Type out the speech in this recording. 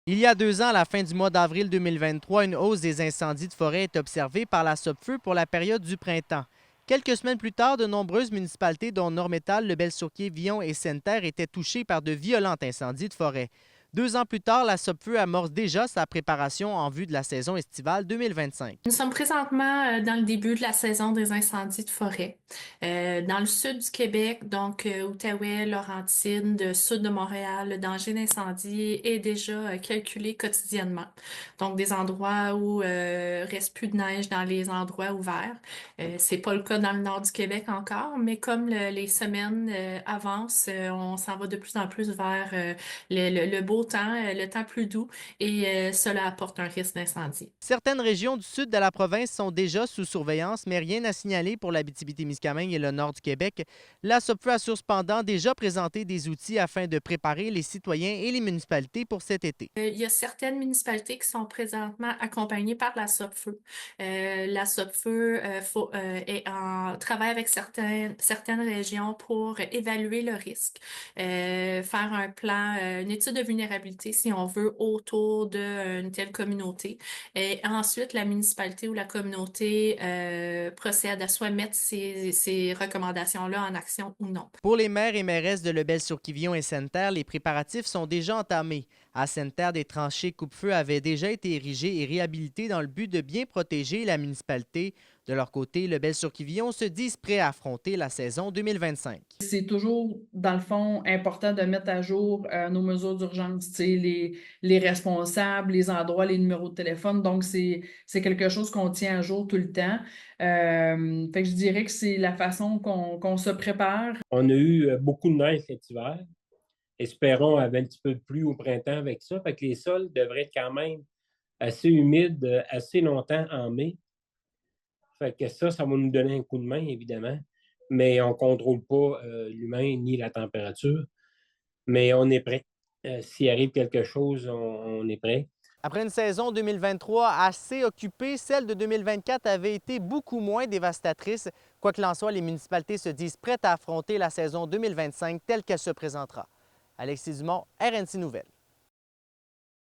Il y a 2 ans, à la fin du mois d'avril 2023, une hausse des incendies de forêt est observée par la SOPFEU pour la période du printemps. Quelques semaines plus tard, de nombreuses municipalités, dont Normétal, Lebel-sur-Quai, Villon et Sainte-Terre, étaient touchées par de violents incendies de forêt. 2 ans plus tard, la SOPFEU amorce déjà sa préparation en vue de la saison estivale 2025. Nous sommes présentement dans le début de la saison des incendies de forêt. Dans le sud du Québec, donc Outaouais, Laurentides, le sud de Montréal, le danger d'incendie est déjà calculé quotidiennement. Donc des endroits où reste plus de neige dans les endroits ouverts. C'est pas le cas dans le nord du Québec encore, mais comme les semaines avancent, on s'en va de plus en plus vers le beau temps, le temps plus doux, et cela apporte un risque d'incendie. Certaines régions du sud de la province sont déjà sous surveillance, mais rien à signaler pour l'Abitibi-Témiscamingue et le nord du Québec. La SOPFEU assure cependant déjà présenté des outils afin de préparer les citoyens et les municipalités pour cet été. Il y a certaines municipalités qui sont présentement accompagnées par la SOPFEU. La SOPFEU travaille avec certaines régions pour évaluer le risque, faire un plan, une étude de vulnérabilité, si on veut, autour d'une telle communauté. Et ensuite, la municipalité ou la communauté procède à soit mettre ces recommandations-là en action ou non. Pour les maires et mairesses de Lebel-sur-Quivillon et Sainte-Terre, les préparatifs sont déjà entamés. À Sainte-Terre, des tranchées coupe-feu avaient déjà été érigées et réhabilitées dans le but de bien protéger la municipalité. De leur côté, Lebel-sur-Quivillon se disent prêts à affronter la saison 2025. C'est toujours, dans le fond, important de mettre à jour nos mesures d'urgence, tu sais, les responsables, les endroits, les numéros de téléphone. Donc, c'est quelque chose qu'on tient à jour tout le temps. Fait que je dirais que c'est la façon qu'on se prépare. On a eu beaucoup de neige cet hiver. Espérons avoir un petit peu de pluie au printemps avec ça. Fait que les sols devraient être quand même assez humides assez longtemps en mai. Fait que ça va nous donner un coup de main, évidemment. Mais on ne contrôle pas l'humain ni la température. Mais on est prêt. S'il arrive quelque chose, on est prêt. Après une saison 2023 assez occupée, celle de 2024 avait été beaucoup moins dévastatrice. Quoi qu'il en soit, les municipalités se disent prêtes à affronter la saison 2025 telle qu'elle se présentera. Alexis Dumont, RNC Nouvelles.